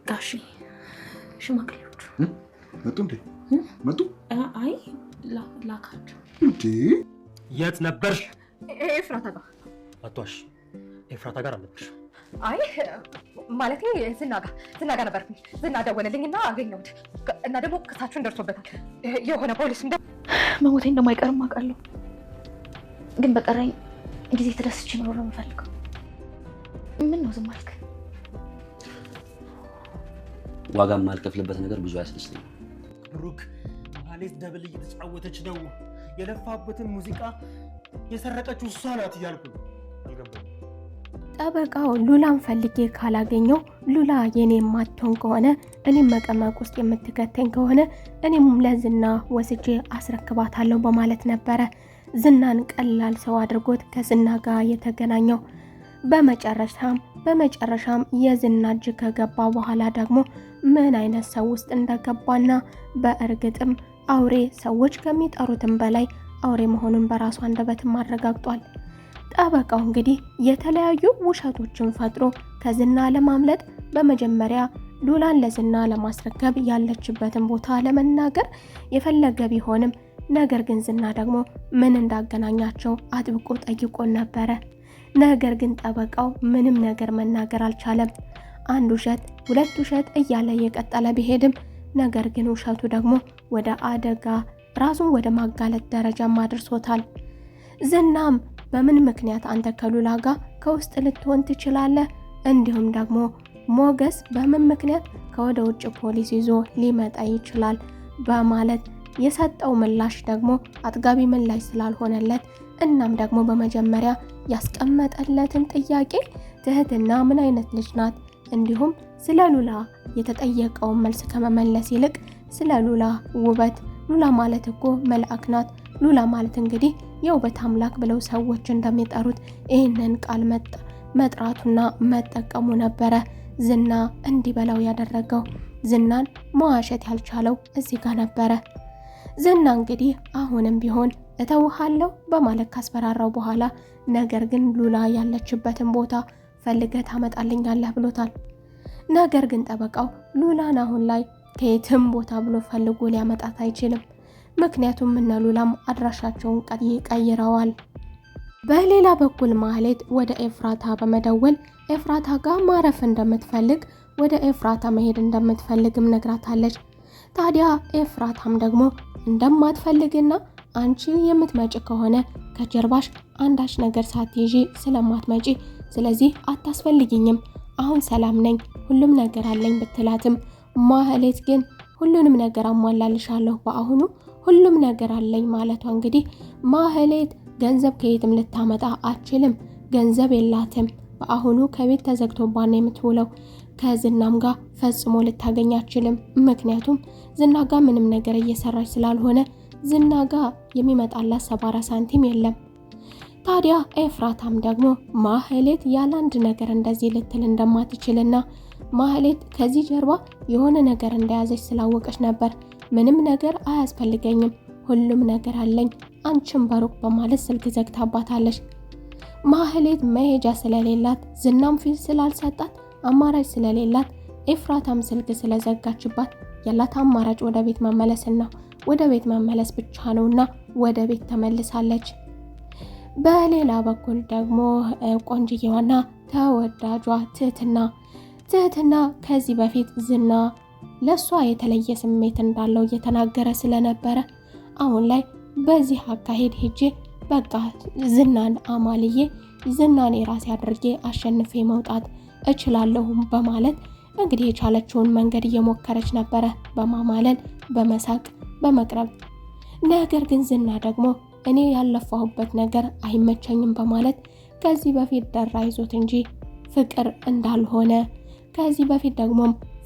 ጋሺ ሽማግሌዎቹ መጡ እንዴ? መጡ? አይ ላካቸው እንዴ? የት ነበርሽ? ኤፍራታ ጋር። አቷሽ ኤፍራታ ጋር አልነበርሽ? አይ ማለቴ ዝና ጋር ነበርኩኝ። ዝና ደወለልኝና አገኘሁት እና ደግሞ ክሳችሁን ደርሶበታል። የሆነ ፖሊስ መሞቴ እንደማይቀርም አውቃለሁ፣ ግን በቀረኝ ጊዜ ተደስቼ መኖር ነው የምፈልገው። ምን ነው ዝም አልክ? ዋጋ የማልከፍልበት ነገር ብዙ አያስደስተኝም። ብሩክ ማለት ደብል እየተጫወተች ነው። የለፋበትን ሙዚቃ የሰረቀችው እሷ ናት እያልኩ ነው። አልገባኝም። ጠበቃው ሉላን ፈልጌ ካላገኘው ሉላ የኔ የማትሆን ከሆነ እኔም መቀመቅ ውስጥ የምትከተኝ ከሆነ እኔም ለዝና ወስጄ አስረክባታለሁ በማለት ነበረ ዝናን ቀላል ሰው አድርጎት ከዝና ጋር የተገናኘው። በመጨረሻም የዝና እጅ ከገባ በኋላ ደግሞ ምን አይነት ሰው ውስጥ እንደገባና በእርግጥም አውሬ ሰዎች ከሚጠሩትም በላይ አውሬ መሆኑን በራሱ አንደበትም አረጋግጧል። ጠበቃው እንግዲህ የተለያዩ ውሸቶችን ፈጥሮ ከዝና ለማምለጥ በመጀመሪያ ሉላን ለዝና ለማስረከብ ያለችበትን ቦታ ለመናገር የፈለገ ቢሆንም ነገር ግን ዝና ደግሞ ምን እንዳገናኛቸው አጥብቆ ጠይቆን ነበረ። ነገር ግን ጠበቃው ምንም ነገር መናገር አልቻለም። አንድ ውሸት ሁለት ውሸት እያለ የቀጠለ ቢሄድም ነገር ግን ውሸቱ ደግሞ ወደ አደጋ ራሱን ወደ ማጋለጥ ደረጃ አድርሶታል። ዝናም በምን ምክንያት አንተ ከሉላ ጋር ከውስጥ ልትሆን ትችላለህ? እንዲሁም ደግሞ ሞገስ በምን ምክንያት ከወደ ውጭ ፖሊስ ይዞ ሊመጣ ይችላል? በማለት የሰጠው ምላሽ ደግሞ አጥጋቢ ምላሽ ስላልሆነለት እናም ደግሞ በመጀመሪያ ያስቀመጠለትን ጥያቄ ትህትና ምን አይነት ልጅ ናት እንዲሁም ስለ ሉላ የተጠየቀውን መልስ ከመመለስ ይልቅ ስለ ሉላ ውበት ሉላ ማለት እኮ መልአክ ናት፣ ሉላ ማለት እንግዲህ የውበት አምላክ ብለው ሰዎች እንደሚጠሩት ይህንን ቃል መጥራቱና መጠቀሙ ነበረ ዝና እንዲበላው ያደረገው። ዝናን መዋሸት ያልቻለው እዚህ ጋር ነበረ። ዝና እንግዲህ አሁንም ቢሆን እተውሃለሁ በማለት ካስፈራራው በኋላ ነገር ግን ሉላ ያለችበትን ቦታ ፈልገህ ታመጣልኛለህ ብሎታል። ነገር ግን ጠበቃው ሉላን አሁን ላይ ከየትም ቦታ ብሎ ፈልጎ ሊያመጣት አይችልም። ምክንያቱም እነ ሉላም አድራሻቸውን ቀይረዋል። በሌላ በኩል ማህሌት ወደ ኤፍራታ በመደወል ኤፍራታ ጋር ማረፍ እንደምትፈልግ ወደ ኤፍራታ መሄድ እንደምትፈልግም ነግራታለች። ታዲያ ኤፍራታም ደግሞ እንደማትፈልግና አንቺ የምትመጪ ከሆነ ከጀርባሽ አንዳች ነገር ሳትይዢ ስለማትመጪ ስለዚህ አታስፈልጊኝም፣ አሁን ሰላም ነኝ፣ ሁሉም ነገር አለኝ ብትላትም ማህሌት ግን ሁሉንም ነገር አሟላልሻለሁ በአሁኑ ሁሉም ነገር አለኝ ማለቷ እንግዲህ ማህሌት ገንዘብ ከየትም ልታመጣ አትችልም፣ ገንዘብ የላትም፣ በአሁኑ ከቤት ተዘግቶባን የምትውለው ከዝናም ጋር ፈጽሞ ልታገኝ አትችልም። ምክንያቱም ዝና ጋር ምንም ነገር እየሰራች ስላልሆነ ዝና ጋር የሚመጣላት 70 ሳንቲም የለም። ታዲያ ኤፍራታም ደግሞ ማህሌት ያለ አንድ ነገር እንደዚህ ልትል እንደማትችልና ማህሌት ከዚህ ጀርባ የሆነ ነገር እንደያዘች ስላወቀች ነበር ምንም ነገር አያስፈልገኝም፣ ሁሉም ነገር አለኝ፣ አንቺም በሩቅ በማለት ስልክ ዘግታባታለች። ማህሌት መሄጃ ስለሌላት ዝናም ፊት ስላልሰጣት አማራጭ ስለሌላት ኤፍራታም ስልክ ስለዘጋችባት ያላት አማራጭ ወደ ቤት መመለስና ወደ ቤት መመለስ ብቻ ነውና ወደ ቤት ተመልሳለች። በሌላ በኩል ደግሞ ቆንጅዬዋና ተወዳጇ ትህትና ከዚህ በፊት ዝና ለሷ የተለየ ስሜት እንዳለው እየተናገረ ስለነበረ አሁን ላይ በዚህ አካሄድ ሄጄ በቃ ዝናን አማልዬ ዝናን የራሴ አድርጌ አሸንፌ መውጣት እችላለሁ በማለት እንግዲህ የቻለችውን መንገድ እየሞከረች ነበረ፣ በማማለል በመሳቅ በመቅረብ። ነገር ግን ዝና ደግሞ እኔ ያለፋሁበት ነገር አይመቸኝም በማለት ከዚህ በፊት ደራ ይዞት እንጂ ፍቅር እንዳልሆነ ከዚህ በፊት ደግሞ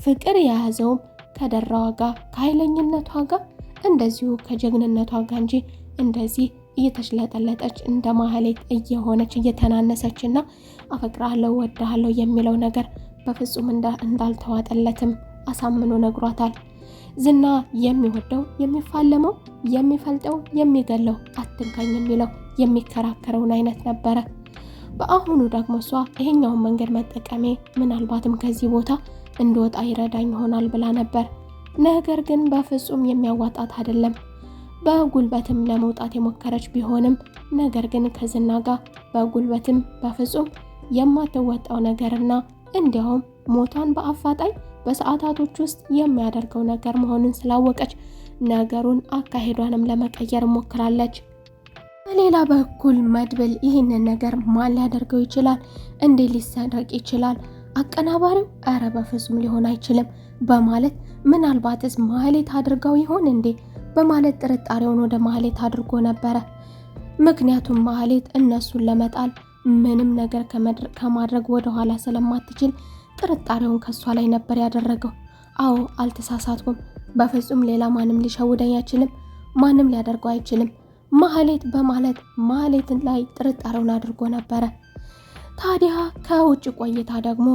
ፍቅር የያዘውም ከደራዋ ጋር ከኃይለኝነቷ ጋር እንደዚሁ ከጀግንነቷ ጋር እንጂ እንደዚህ እየተሽለጠለጠች እንደ ማህሌት እየሆነች እየተናነሰችና አፈቅራለሁ ወድሃለሁ የሚለው ነገር በፍጹም እንዳልተዋጠለትም አሳምኖ ነግሯታል። ዝና የሚወደው የሚፋለመው የሚፈልጠው የሚገለው አትንካኝ የሚለው የሚከራከረውን አይነት ነበረ። በአሁኑ ደግሞ እሷ ይሄኛውን መንገድ መጠቀሜ ምናልባትም ከዚህ ቦታ እንድወጣ ይረዳኝ ይሆናል ብላ ነበር። ነገር ግን በፍጹም የሚያዋጣት አይደለም። በጉልበትም ለመውጣት የሞከረች ቢሆንም ነገር ግን ከዝና ጋር በጉልበትም በፍጹም የማትወጣው ነገርና እንዲያውም ሞቷን በአፋጣኝ በሰዓታቶች ውስጥ የሚያደርገው ነገር መሆኑን ስላወቀች ነገሩን አካሄዷንም ለመቀየር ሞክራለች። በሌላ በኩል መድብል ይህንን ነገር ማን ሊያደርገው ይችላል? እንዴት ሊሰረቅ ይችላል? አቀናባሪው ኧረ በፍጹም ሊሆን አይችልም በማለት ምናልባትስ ማህሌት አድርገው ይሆን እንዴ በማለት ጥርጣሬውን ወደ ማህሌት አድርጎ ነበረ። ምክንያቱም ማህሌት እነሱን ለመጣል ምንም ነገር ከማድረግ ወደኋላ ስለማትችል ጥርጣሬውን ከሷ ላይ ነበር ያደረገው። አዎ አልተሳሳትኩም፣ በፍጹም ሌላ ማንም ሊሸውደኝ አይችልም፣ ማንም ሊያደርገው አይችልም ማህሌት በማለት ማህሌትን ላይ ጥርጣሬውን አድርጎ ነበረ። ታዲያ ከውጭ ቆይታ ደግሞ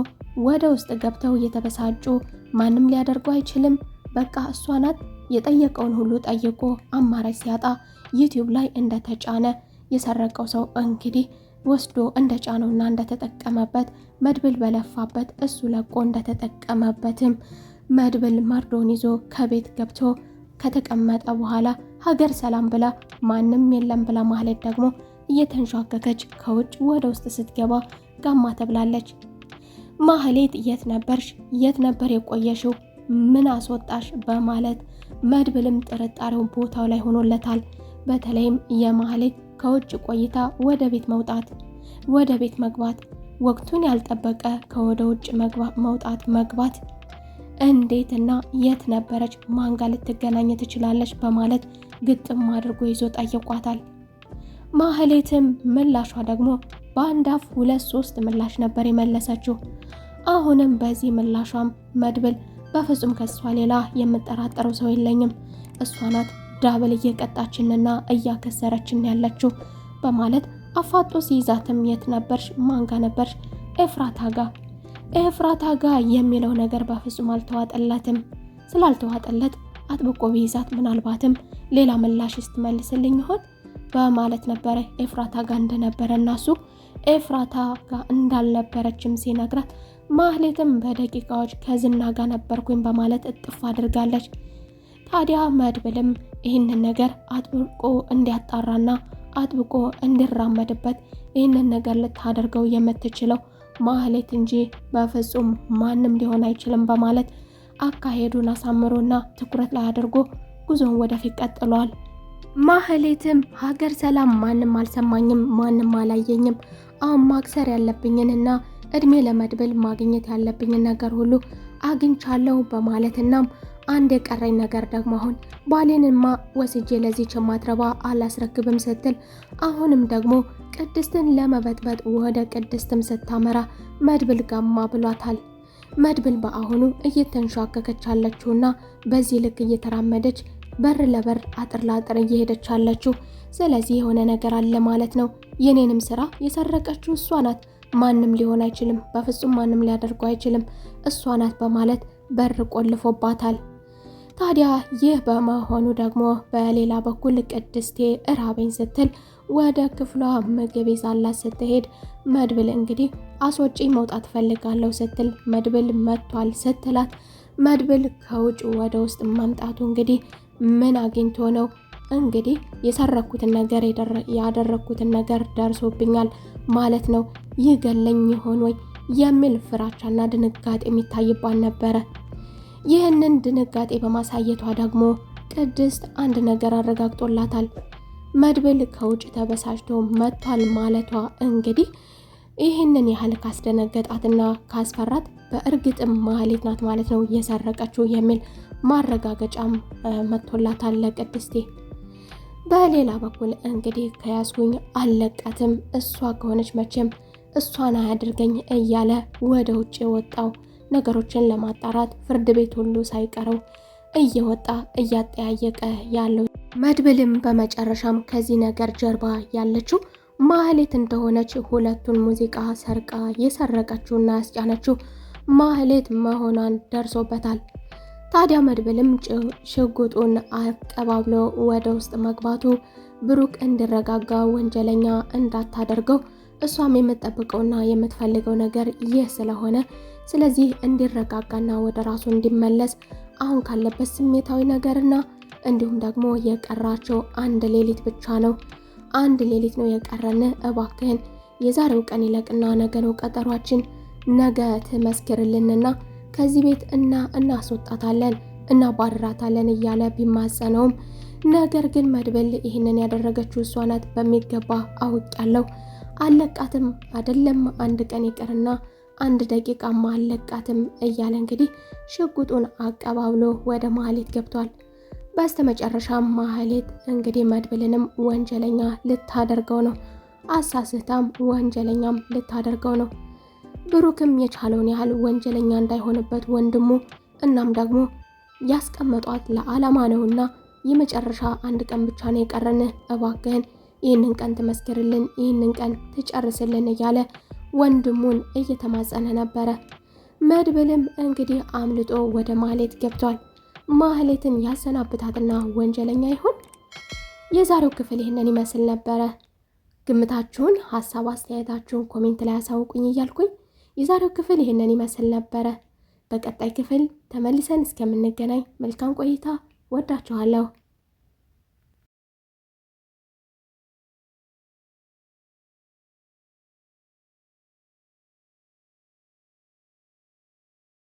ወደ ውስጥ ገብተው እየተበሳጩ ማንም ሊያደርገው አይችልም፣ በቃ እሷ ናት የጠየቀውን ሁሉ ጠይቆ አማራጭ ሲያጣ ዩቲዩብ ላይ እንደተጫነ የሰረቀው ሰው እንግዲህ ወስዶ እንደጫነውና እንደተጠቀመበት መድብል በለፋበት እሱ ለቆ እንደተጠቀመበትም መድብል መርዶን ይዞ ከቤት ገብቶ ከተቀመጠ በኋላ ሀገር ሰላም ብላ ማንም የለም ብላ ማህሌት ደግሞ እየተንሻከከች ከውጭ ወደ ውስጥ ስትገባ ጋማ ተብላለች። ማህሌት የት ነበርሽ? የት ነበር የቆየሽው? ምን አስወጣሽ? በማለት መድብልም ጥርጣሬው ቦታው ላይ ሆኖለታል። በተለይም የማህሌት ከውጭ ቆይታ ወደ ቤት መውጣት፣ ወደ ቤት መግባት፣ ወቅቱን ያልጠበቀ ከወደ ውጭ መውጣት መግባት እንዴትና የት ነበረች? ማን ጋር ልትገናኝ ትችላለች? በማለት ግጥም አድርጎ ይዞ ጠይቋታል። ማህሌትም ምላሿ ደግሞ በአንድ አፍ 2-3 ምላሽ ነበር የመለሰችው። አሁንም በዚህ ምላሿም መድብል በፍጹም ከሷ ሌላ የምጠራጠረው ሰው የለኝም፣ እሷ ናት ዳብል እየቀጣችንና እያከሰረችን ያለችው በማለት አፋጦ ሲይዛትም የት ነበርሽ? ማን ጋር ነበርሽ? ኤፍራታ ጋር የሚለው ነገር በፍጹም አልተዋጠለትም። ስላልተዋጠለት አጥብቆ ቢይዛት ምናልባትም ሌላ ምላሽ ስትመልስልኝ ይሆን በማለት ነበረ ኤፍራታ ጋር እንደነበረ እና እሱ ኤፍራታ ጋር እንዳልነበረችም ሲነግራት ማህሌትም በደቂቃዎች ከዝና ጋር ነበርኩኝ በማለት እጥፍ አድርጋለች። ታዲያ መድብልም ይህንን ነገር አጥብቆ እንዲያጣራና አጥብቆ እንዲራመድበት ይህንን ነገር ልታደርገው የምትችለው ማህሌት እንጂ በፍጹም ማንም ሊሆን አይችልም በማለት አካሄዱን አሳምሮና ትኩረት ላይ አድርጎ ጉዞውን ወደፊት ቀጥሏል። ማህሌትም ሀገር ሰላም፣ ማንም አልሰማኝም፣ ማንም አላየኝም፣ አሁን ማክሰር ያለብኝንና እድሜ ለመድብል ማግኘት ያለብኝን ነገር ሁሉ አግኝቻለሁ በማለትና አንድ የቀረኝ ነገር ደግሞ አሁን ባሌንማ ወስጄ ለዚች ማትረባ አላስረክብም ስትል አሁንም ደግሞ ቅድስትን ለመበጥበጥ ወደ ቅድስትም ስታመራ መድብል ጋማ ብሏታል። መድብል በአሁኑ እየተንሻከከች ያለችውና በዚህ ልክ እየተራመደች በር ለበር አጥር ላጥር እየሄደች ያለችው ስለዚህ የሆነ ነገር አለ ማለት ነው። የኔንም ስራ የሰረቀችው እሷ ናት፣ ማንም ሊሆን አይችልም፣ በፍጹም ማንም ሊያደርገው አይችልም፣ እሷ ናት በማለት በር ቆልፎባታል። ታዲያ ይህ በመሆኑ ደግሞ በሌላ በኩል ቅድስቴ እራበኝ ስትል ወደ ክፍሏ ምግብ ይዛላት ስትሄድ መድብል እንግዲህ አስወጪ መውጣት ፈልጋለሁ ስትል መድብል መጥቷል ስትላት መድብል ከውጭ ወደ ውስጥ መምጣቱ እንግዲህ ምን አግኝቶ ነው እንግዲህ የሰረኩትን ነገር ያደረኩትን ነገር ደርሶብኛል ማለት ነው፣ ይገለኝ ይሆን ወይ የሚል ፍራቻና ድንጋጤ የሚታይባት ነበረ። ይህንን ድንጋጤ በማሳየቷ ደግሞ ቅድስት አንድ ነገር አረጋግጦላታል። መድብል ከውጭ ተበሳጭቶ መጥቷል ማለቷ እንግዲህ ይህንን ያህል ካስደነገጣትና ካስፈራት በእርግጥም ማህሌት ናት ማለት ነው የሰረቀችው የሚል ማረጋገጫም መጥቶላታል ለቅድስቴ። በሌላ በኩል እንግዲህ ከያዝኩኝ አልለቃትም፣ እሷ ከሆነች መቼም እሷን አያድርገኝ እያለ ወደ ውጭ ወጣው ነገሮችን ለማጣራት ፍርድ ቤት ሁሉ ሳይቀረው እየወጣ እያጠያየቀ ያለው መድብልም በመጨረሻም ከዚህ ነገር ጀርባ ያለችው ማህሌት እንደሆነች ሁለቱን ሙዚቃ ሰርቃ የሰረቀችውና ያስጫነችው ማህሌት መሆኗን ደርሶበታል። ታዲያ መድብልም ሽጉጡን አቀባብሎ ወደ ውስጥ መግባቱ ብሩክ እንዲረጋጋ ወንጀለኛ እንዳታደርገው እሷም የምትጠብቀውና የምትፈልገው ነገር ይህ ስለሆነ ስለዚህ እንዲረጋጋና ወደ ራሱ እንዲመለስ አሁን ካለበት ስሜታዊ ነገርና እንዲሁም ደግሞ የቀራቸው አንድ ሌሊት ብቻ ነው። አንድ ሌሊት ነው የቀረን። እባክህን የዛሬው ቀን ይለቅና ነገ ነው ቀጠሯችን። ነገ ትመስክርልንና ከዚህ ቤት እናስወጣታለን እናባርራታለን እያለ ቢማጸነውም ነገር ግን መድብል ይህንን ያደረገችው እሷ ናት በሚገባ አውቃለሁ። አለቃትም አይደለም አንድ ቀን ይቅርና አንድ ደቂቃማ አለቃትም እያለ እንግዲህ ሽጉጡን አቀባብሎ ወደ ማህሌት ገብቷል። በስተመጨረሻም ማህሌት እንግዲህ መድብልንም ወንጀለኛ ልታደርገው ነው። አሳስታም ወንጀለኛም ልታደርገው ነው። ብሩክም የቻለውን ያህል ወንጀለኛ እንዳይሆንበት ወንድሙ እናም ደግሞ ያስቀመጧት ለዓላማ ነውና የመጨረሻ አንድ ቀን ብቻ ነው የቀረን። እባክህን ይህንን ቀን ትመስክርልን፣ ይህንን ቀን ትጨርስልን እያለ ወንድሙን እየተማጸነ ነበረ። መድብልም እንግዲህ አምልጦ ወደ ማህሌት ገብቷል። ማህሌትን ያሰናብታትና ወንጀለኛ ይሆን? የዛሬው ክፍል ይህንን ይመስል ነበረ። ግምታችሁን፣ ሀሳብ አስተያየታችሁን ኮሜንት ላይ አሳውቁኝ እያልኩኝ የዛሬው ክፍል ይህንን ይመስል ነበረ። በቀጣይ ክፍል ተመልሰን እስከምንገናኝ መልካም ቆይታ። ወዳችኋለሁ።